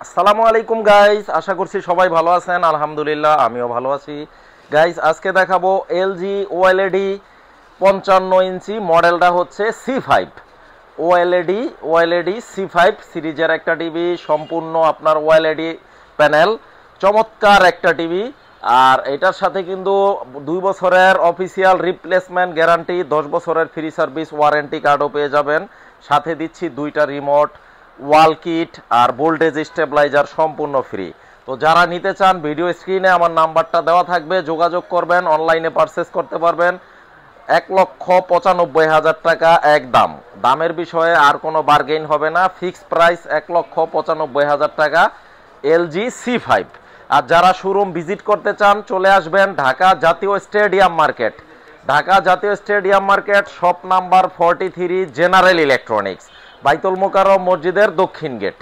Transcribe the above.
আসসালামু আলাইকুম গাইস, আশা করছি সবাই ভালো আছেন। আলহামদুলিল্লাহ আমিও ভালো আছি। গাইস আজকে দেখাবো এলজি ওএলইডি 55 ইঞ্চি, মডেলটা হচ্ছে C5 ওএলইডি C5 সিরিজের একটা টিভি, সম্পূর্ণ আপনার ওএলইডি প্যানেল, চমৎকার একটা টিভি। আর এটার সাথে কিন্তু 2 বছরের অফিসিয়াল রিপ্লেসমেন্ট গ্যারান্টি, 10 বছরের ফ্রি সার্ভিস ওয়ারেন্টি কার্ডও পেয়ে যাবেন। সাথে দিচ্ছি 2টা রিমোট, ওয়াল কিট আর ভোল্টেজ স্টেবিলাইজার সম্পূর্ণ ফ্রি। তো যারা নিতে চান ভিডিও স্ক্রিনে আমার নাম্বারটা দেওয়া থাকবে, যোগাযোগ করবেন, অনলাইনে পারচেস করতে পারবেন। 1,95,000 টাকা একদম। দামের বিষয়ে আর কোনো বার্গেইন হবে না, ফিক্সড প্রাইস 1,95,000 টাকা এলজি C5। আর যারা শোরুম ভিজিট করতে চান চলে আসবেন ঢাকা জাতীয় stadium market, shop number 43, general electronics, বাইতুল মোকাররম মসজিদের দক্ষিণ গেট।